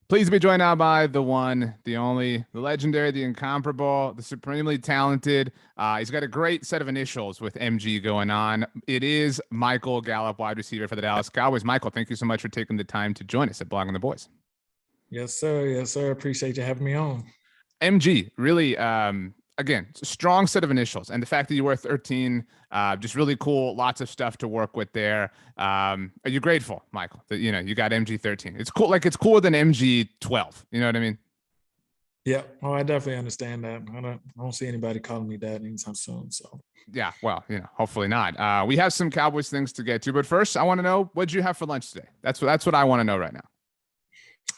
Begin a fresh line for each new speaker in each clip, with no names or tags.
Pleased to be joined now by the one, the only, the legendary, the incomparable, the supremely talented. He's got a great set of initials with MG going on. It is Michael Gallup, wide receiver for the Dallas Cowboys. Michael, thank you so much for taking the time to join us at Blogging the Boys.
Yes, sir. Yes, sir. Appreciate you having me on.
MG, really, again, strong set of initials. And the fact that you were 13, just really cool. Lots of stuff to work with there. Are you grateful, Michael, that, you got MG 13? It's cool. Like, it's cooler than MG 12. You know what I mean?
Yeah. Oh, I definitely understand that. I don't see anybody calling me that anytime soon. So
Yeah, well, hopefully not. We have some Cowboys things to get to, but first, I want to know, what'd you have for lunch today? That's what I want to know right now.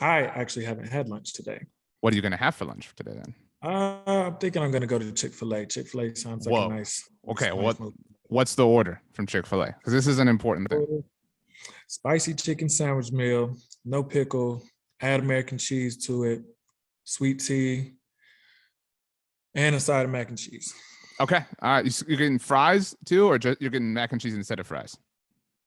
I actually haven't had lunch today.
What are you going to have for lunch for today then?
I'm thinking I'm going to go to Chick-fil-A. Chick-fil-A sounds like
Whoa.
a nice.
Okay,
nice move.
what's the order from Chick-fil-A? Because this is an important thing.
Spicy chicken sandwich meal, no pickle, add American cheese to it, sweet tea, and a side of mac and cheese.
Okay, all right. You're getting fries too, or you're getting mac and cheese instead of fries?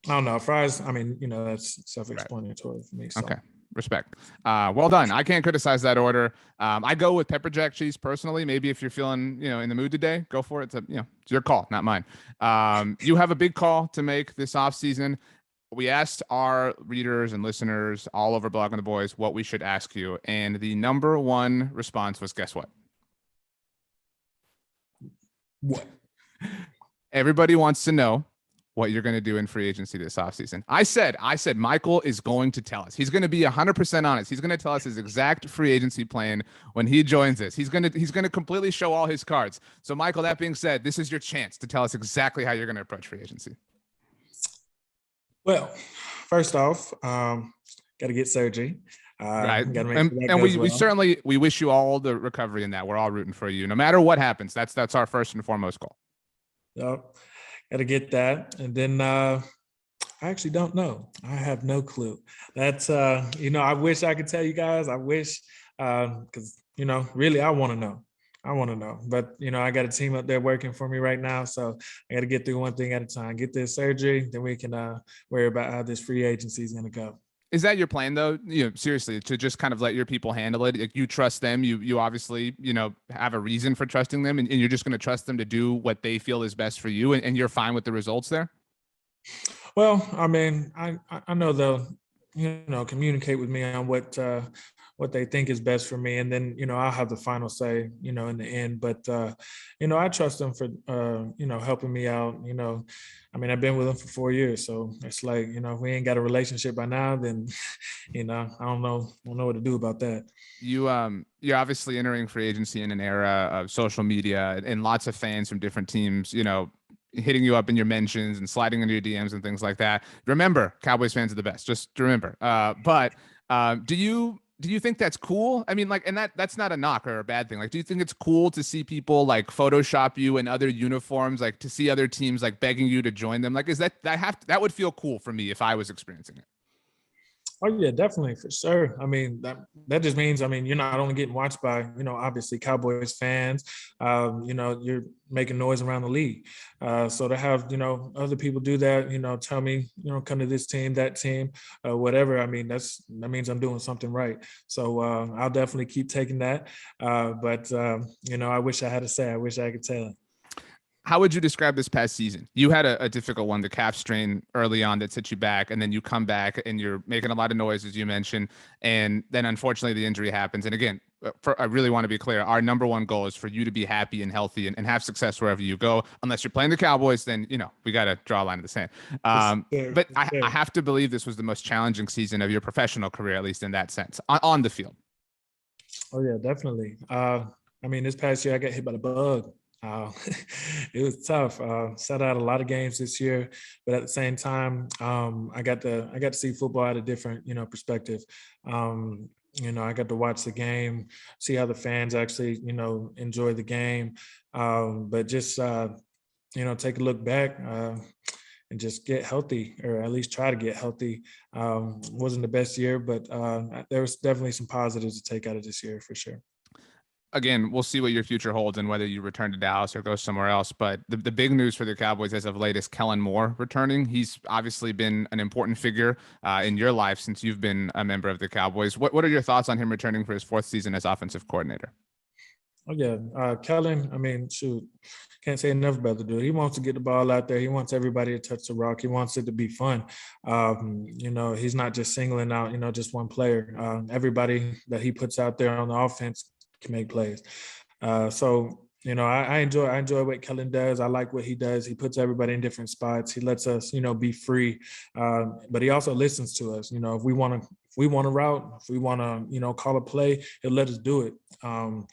I don't know. Fries, I mean, that's self-explanatory for me. So.
Okay. Respect. Well done. I can't criticize that order. I go with pepper jack cheese personally. Maybe if you're feeling, in the mood today, go for it. It's your call, not mine. You have a big call to make this offseason. We asked our readers and listeners all over Blogging the Boys what we should ask you, and the number one response was, guess what?
What?
Everybody wants to know what you're going to do in free agency this offseason. I said, Michael is going to tell us. He's going to be 100% honest. He's going to tell us his exact free agency plan when he joins us. He's going to completely show all his cards. So, Michael, that being said, this is your chance to tell us exactly how you're going to approach free agency.
Well, first off, got to get surgery.
Right. And we wish you all the recovery in that. We're all rooting for you. No matter what happens, that's our first and foremost goal.
Yep. Got to get that. And then I actually don't know. I have no clue. That's, I wish I could tell you guys. I wish, because, really, I want to know. But, I got a team up there working for me right now. So I got to get through one thing at a time, get this surgery. Then we can worry about how this free agency is going to go.
Is that your plan, though? Seriously, to just kind of let your people handle it? Like, you trust them. You obviously, have a reason for trusting them, and you're just going to trust them to do what they feel is best for you, and you're fine with the results there?
Well, I mean, I know they'll, communicate with me on what they think is best for me, and then I'll have the final say, in the end. But I trust them for helping me out. I mean, I've been with them for 4 years, so it's like if we ain't got a relationship by now, then I don't know what to do about that.
You're obviously entering free agency in an era of social media and lots of fans from different teams, hitting you up in your mentions and sliding into your DMs and things like that. Remember, Cowboys fans are the best. Just remember. But do you think that's cool? I mean, like, and that's not a knock or a bad thing. Like, do you think it's cool to see people like Photoshop you in other uniforms, like to see other teams like begging you to join them? Like, that would feel cool for me if I was experiencing it.
Oh yeah, definitely, for sure. I mean, that just means, you're not only getting watched by, obviously Cowboys fans, you're making noise around the league. So to have, other people do that, tell me, come to this team, that team, whatever. I mean, that means I'm doing something right. So I'll definitely keep taking that. But I wish I had a say. I wish I could tell it.
How would you describe this past season? You had a difficult one, the calf strain early on that set you back, and then you come back and you're making a lot of noise, as you mentioned, and then unfortunately the injury happens. And again, I really want to be clear, our number one goal is for you to be happy and healthy and have success wherever you go. Unless you're playing the Cowboys, then, we got to draw a line in the sand. But I have to believe this was the most challenging season of your professional career, at least in that sense, on the field.
Oh, yeah, definitely. This past year I got hit by the bug. It was tough. Sat out a lot of games this year, but at the same time, I got to see football at a different, perspective. I got to watch the game, see how the fans actually, enjoy the game. But just, take a look back and just get healthy, or at least try to get healthy. Wasn't the best year, but there was definitely some positives to take out of this year for sure.
Again, we'll see what your future holds and whether you return to Dallas or go somewhere else. But the big news for the Cowboys as of late is Kellen Moore returning. He's obviously been an important figure in your life since you've been a member of the Cowboys. What are your thoughts on him returning for his fourth season as offensive coordinator?
Oh yeah, Kellen. I mean, shoot, can't say enough about the dude. He wants to get the ball out there. He wants everybody to touch the rock. He wants it to be fun. He's not just singling out, just one player. Everybody that he puts out there on the offense can make plays. I enjoy what Kellen does. I like what he does. He puts everybody in different spots. He lets us, be free. But he also listens to us. If we want to route, if we want to, call a play, he'll let us do it. It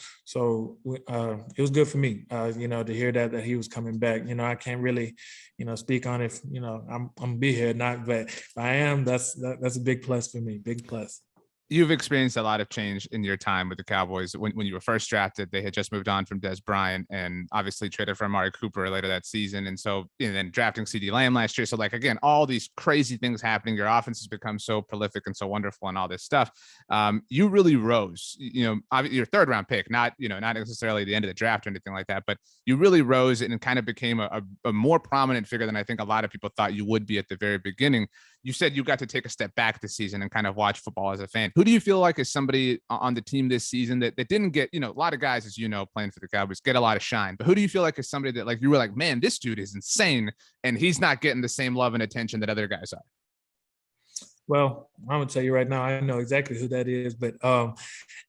was good for me, to hear that he was coming back. I can't really, speak on if, I'm gonna be here or not, but if I am, that's a big plus for me. Big plus.
You've experienced a lot of change in your time with the Cowboys. When you were first drafted, they had just moved on from Des Bryant and obviously traded for Amari Cooper later that season. And then drafting CD Lamb last year. So again, all these crazy things happening. Your offense has become so prolific and so wonderful and all this stuff. You really rose, your third round pick, not necessarily the end of the draft or anything like that, but you really rose and kind of became a more prominent figure than I think a lot of people thought you would be at the very beginning. You said you got to take a step back this season and kind of watch football as a fan. Who do you feel like is somebody on the team this season that didn't get, a lot of guys, as playing for the Cowboys get a lot of shine, but who do you feel like is somebody that you were like, man, this dude is insane and he's not getting the same love and attention that other guys are?
Well, I'm gonna tell you right now, I know exactly who that is, but I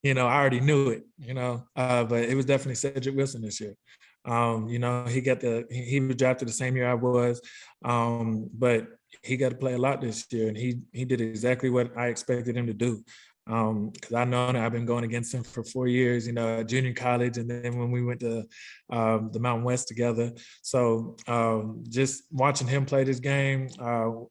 already knew it, but it was definitely Cedric Wilson this year. He was drafted the same year I was, but he got to play a lot this year, and he did exactly what I expected him to do. Because I know I've been going against him for 4 years, at junior college, and then when we went to the Mountain West together. So just watching him play this game,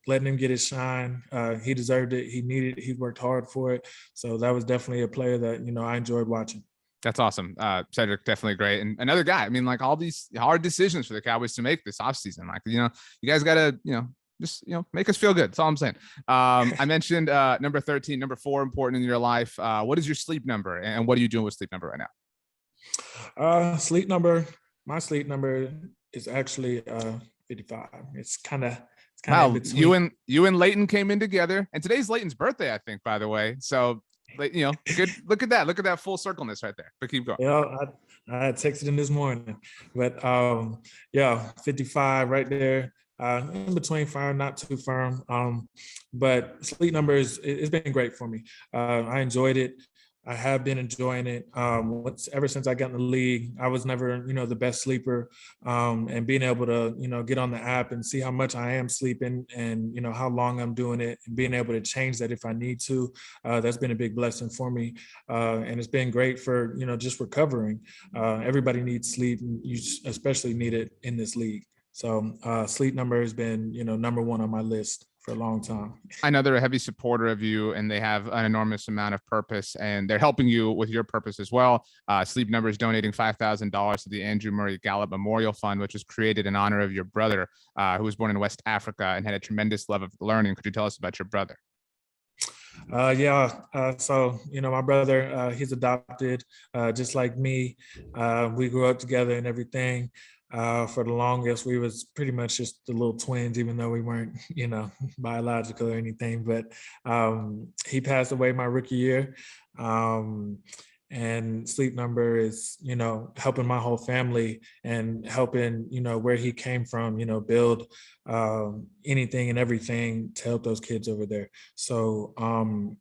letting him get his shine, he deserved it. He needed it. He worked hard for it. So that was definitely a player that I enjoyed watching.
That's awesome. Cedric, definitely great. And another guy, I mean, all these hard decisions for the Cowboys to make this offseason. You guys got to, just, make us feel good. That's all I'm saying. I mentioned number 13, number 4, important in your life. What is your sleep number and what are you doing with sleep number right
now? My sleep number is actually 55. It's kind of
wow. You and Leighton came in together, and today's Leighton's birthday, I think, by the way. So good. Look at that. Look at that full circleness right there. But keep going.
I had texted him this morning, but 55 right there. In between firm, not too firm. But sleep numbers, it's been great for me. I enjoyed it. I have been enjoying it. Ever since I got in the league, I was never, the best sleeper. And being able to, get on the app and see how much I am sleeping and, how long I'm doing it and being able to change that if I need to, that's been a big blessing for me. And it's been great for, just recovering. Everybody needs sleep, and you especially need it in this league. So sleep number has been, number 1 on my list for a long time.
I know they're a heavy supporter of you and they have an enormous amount of purpose and they're helping you with your purpose as well. Sleep Number is donating $5,000 to the Andrew Murray Gallup Memorial Fund, which was created in honor of your brother, who was born in West Africa and had a tremendous love of learning. Could you tell us about your brother?
So, my brother, he's adopted, just like me. We grew up together and everything. For the longest, we was pretty much just the little twins, even though we weren't, biological or anything. But he passed away my rookie year. And Sleep Number is, helping my whole family and helping, where he came from, build anything and everything to help those kids over there. So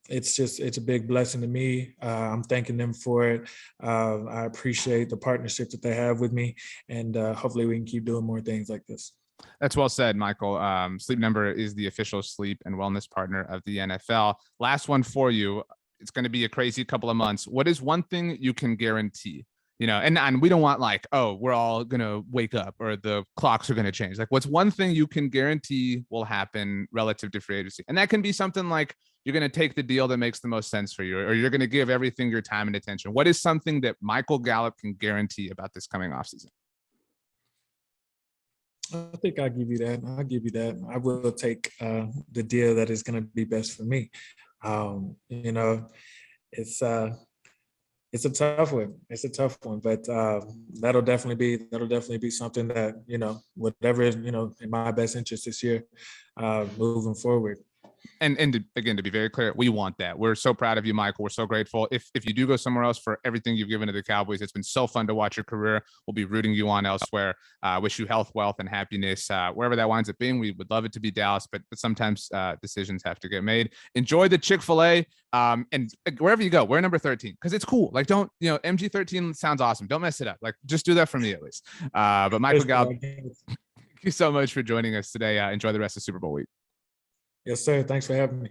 it's a big blessing to me. I'm thanking them for it. I appreciate the partnership that they have with me, and hopefully we can keep doing more things like this.
That's well said, Michael. Sleep Number is the official sleep and wellness partner of the NFL. Last one for you. It's going to be a crazy couple of months. What is one thing you can guarantee? And we don't want we're all going to wake up or the clocks are going to change. What's one thing you can guarantee will happen relative to free agency? And that can be something like you're going to take the deal that makes the most sense for you, or you're going to give everything your time and attention. What is something that Michael Gallup can guarantee about this coming offseason?
I think I'll give you that. I will take the deal that is going to be best for me. It's It's a tough one. It's a tough one, but that'll definitely be something that, whatever is, in my best interest this year, moving forward.
And again, to be very clear, we want that. We're so proud of you, Michael. We're so grateful. If you do go somewhere else, for everything you've given to the Cowboys, it's been so fun to watch your career. We'll be rooting you on elsewhere. Wish you health, wealth, and happiness wherever that winds up being. We would love it to be Dallas, but sometimes decisions have to get made. Enjoy the Chick-fil-A, and wherever you go, wear number 13 because it's cool. Like, don't, MG13 sounds awesome. Don't mess it up. Like, just do that for me at least. But Michael Gallup, thank you so much for joining us today. Enjoy the rest of Super Bowl week.
Yes, sir. Thanks for having me.